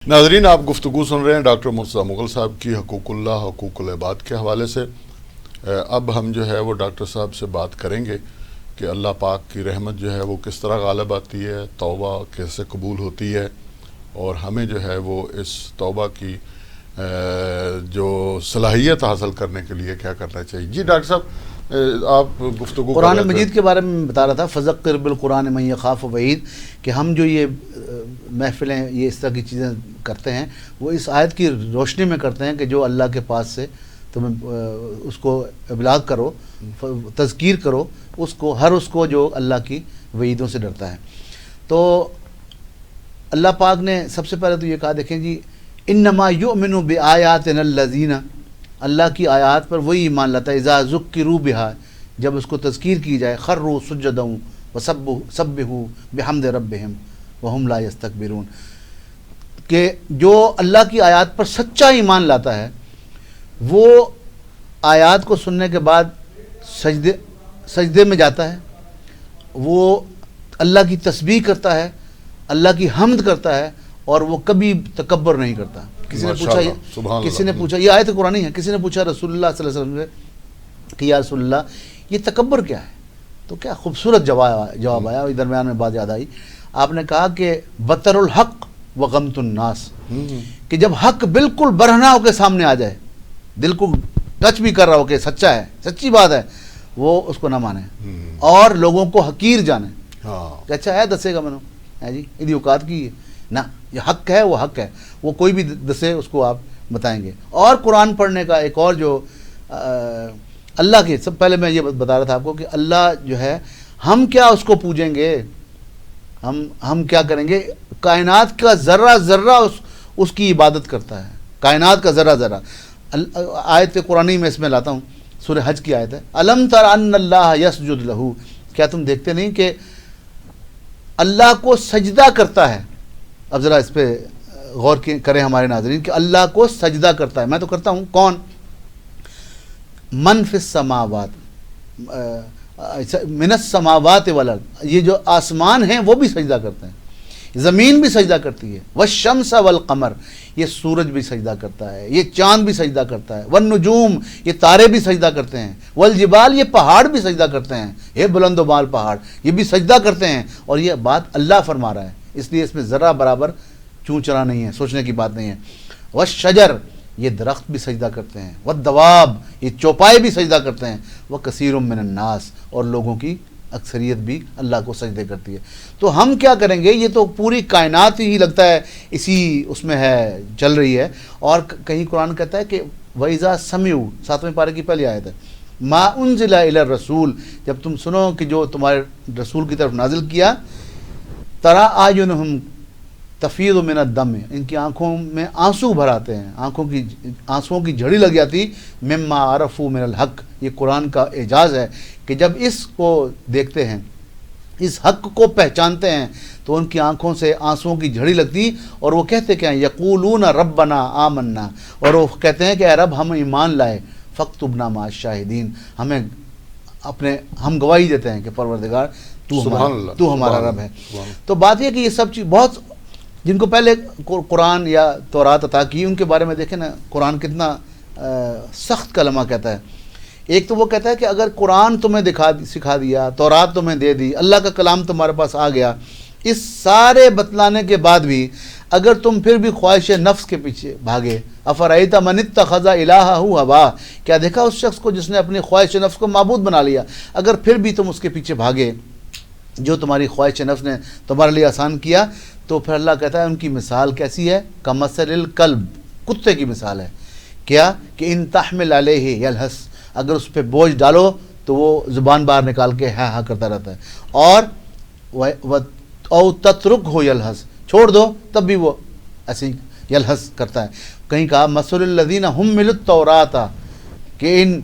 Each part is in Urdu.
ناظرین، آپ گفتگو سن رہے ہیں ڈاکٹر مرتضیٰ مغل صاحب کی حقوق اللہ حقوق العباد کے حوالے سے۔ اب ہم جو ہے وہ ڈاکٹر صاحب سے بات کریں گے کہ اللہ پاک کی رحمت جو ہے وہ کس طرح غالب آتی ہے، توبہ کیسے قبول ہوتی ہے، اور ہمیں جو ہے وہ اس توبہ کی جو صلاحیت حاصل کرنے کے لیے کیا کرنا چاہیے۔ جی ڈاکٹر صاحب، آپ گفتگو قرآن مجید کے بارے میں بتا رہا تھا، فذکر بالقرآن من یخاف وعید، کہ ہم جو یہ محفلیں یہ اس طرح کی چیزیں کرتے ہیں وہ اس آیت کی روشنی میں کرتے ہیں کہ جو اللہ کے پاس سے تمہیں اس کو ابلاغ کرو، تذکیر کرو اس کو جو اللہ کی وعیدوں سے ڈرتا ہے۔ تو اللہ پاک نے سب سے پہلے تو یہ کہا، دیکھیں جی، انما یؤمن بآیاتنا الذین، اللہ کی آیات پر وہی ایمان لاتا ہے، اذا ذکروا بہا، جب اس کو تذکیر کی جائے، خروا سجدا وسبحوا بحمد ربہم وہم لا یستکبرون، کہ جو اللہ کی آیات پر سچا ایمان لاتا ہے وہ آیات کو سننے کے بعد سجدے میں جاتا ہے، وہ اللہ کی تسبیح کرتا ہے، اللہ کی حمد کرتا ہے، اور وہ کبھی تکبر نہیں کرتا۔ کسی نے پوچھا یہ آیت قرآنی ہے، کسی نے پوچھا رسول اللہ صلی اللہ علیہ وسلم سے کہ یا رسول اللہ یہ تکبر کیا ہے؟ تو کیا خوبصورت جواب آیا، اور درمیان میں بات یاد آئی، آپ نے کہا کہ بطر الحق و غمت الناس، کہ جب حق بالکل برہنہ ہو کے سامنے آ جائے، دل کو ٹچ بھی کر رہا ہو کہ سچا ہے، سچی بات ہے، وہ اس کو نہ مانے اور لوگوں کو حقیر جانے کہ اچھا ہے دسے گا منو ہے جی ادھی اوقات کی ہے نہ، یہ حق ہے، وہ حق ہے، وہ کوئی بھی دسے اس کو آپ بتائیں گے۔ اور قرآن پڑھنے کا ایک اور جو اللہ کے، سب پہلے میں یہ بتا رہا تھا آپ کو کہ اللہ جو ہے، ہم کیا اس کو پوجیں گے، ہم کیا کریں گے؟ کائنات کا ذرہ ذرہ اس کی عبادت کرتا ہے، کائنات کا ذرہ ذرہ۔ آیت قرآنی میں اس میں لاتا ہوں، سورہ حج کی آیت ہے، الم تر ان اللہ یسجد لہ، کیا تم دیکھتے نہیں کہ اللہ کو سجدہ کرتا ہے؟ اب ذرا اس پہ غور کریں ہمارے ناظرین کہ اللہ کو سجدہ کرتا ہے، میں تو کرتا ہوں، کون؟ من فی السماوات، من السماوات والارض، یہ جو آسمان ہیں وہ بھی سجدہ کرتے ہیں، زمین بھی سجدہ کرتی ہے، والشمس والقمر، یہ سورج بھی سجدہ کرتا ہے، یہ چاند بھی سجدہ کرتا ہے، والنجوم، یہ تارے بھی سجدہ کرتے ہیں، والجبال، یہ پہاڑ بھی سجدہ کرتے ہیں، یہ بلند و بال پہاڑ یہ بھی سجدہ کرتے ہیں، اور یہ بات اللہ فرما رہا ہے، اس لیے اس میں ذرا برابر چوں چرا نہیں ہے، سوچنے کی بات نہیں ہے۔ والشجر، یہ درخت بھی سجدہ کرتے ہیں، والدواب، یہ چوپائے بھی سجدہ کرتے ہیں، وکثیر من الناس، اور لوگوں کی اکثریت بھی اللہ کو سجدے کرتی ہے۔ تو ہم کیا کریں گے؟ یہ تو پوری کائنات ہی لگتا ہے اسی اس میں ہے، چل رہی ہے۔ اور کہیں قرآن کہتا ہے کہ وَإِذَا سَمِعُوا، 7ویں پارے کی پہلی آیت ہے، مَا أُنزِلَ إِلَى الرَّسُولِ، جب تم سنو کہ جو تمہارے رسول کی طرف نازل کیا، تَرَىٰ أَعْيُنُهُمْ تفیض من الدم، ان کی آنکھوں میں آنسو بھر آتے ہیں، آنسوؤں کی جھڑی لگ جاتی، مما عرفوا من الحق، یہ قرآن کا اعجاز ہے کہ جب اس کو دیکھتے ہیں، اس حق کو پہچانتے ہیں، تو ان کی آنکھوں سے آنسوؤں کی جھڑی لگتی، اور وہ کہتے کیا ہیں؟ یقولون ربنا آمنا، اور وہ کہتے ہیں کہ اے رب ہم ایمان لائے، فاکتبنا مع الشاہدین، ہم گواہی دیتے ہیں کہ پروردگار تو ہمارا رب ہے۔ تو بات یہ کہ یہ سب چیز بہت، جن کو پہلے قرآن یا تورات عطا کی، ان کے بارے میں دیکھیں نا قرآن کتنا سخت کلمہ کہتا ہے۔ ایک تو وہ کہتا ہے کہ اگر قرآن تمہیں سکھا دیا، تورات تمہیں دے دی، اللہ کا کلام تمہارے پاس آ گیا، اس سارے بتلانے کے بعد بھی اگر تم پھر بھی خواہش نفس کے پیچھے بھاگے، افرأیت من اتخذ الہہ ہوا، کیا دیکھا اس شخص کو جس نے اپنی خواہش نفس کو معبود بنا لیا؟ اگر پھر بھی تم اس کے پیچھے بھاگے جو تمہاری خواہش نفس نے تمہارے لیے آسان کیا، تو پھر اللہ کہتا ہے ان کی مثال کیسی ہے؟ کمثل الکلب، کتے کی مثال ہے۔ کیا کہ ان تحمل علیہ یلہس، اگر اس پہ بوجھ ڈالو تو وہ زبان باہر نکال کے ہاں ہاں کرتا رہتا ہے، اور او تترکہ یلہس، چھوڑ دو تب بھی وہ ایسے یلہس کرتا ہے۔ کہیں کہا مثل الذین حملوا التوراۃ، کہ ان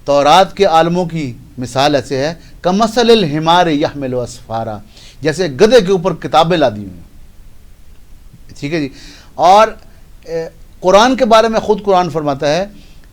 تورات کے عالموں کی مثال ایسے ہے، کمثل الحمار یحمل اسفارا، جیسے گدھے کے اوپر کتابیں لا دی ہوئی، ٹھیک ہے جی۔ اور قرآن کے بارے میں خود قرآن فرماتا ہے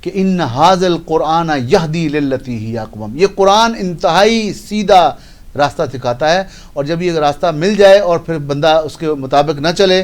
کہ ان ھذا القرآن یہدی للتی ہی اقوم، یہ قرآن انتہائی سیدھا راستہ دکھاتا ہے، اور جب یہ راستہ مل جائے اور پھر بندہ اس کے مطابق نہ چلے،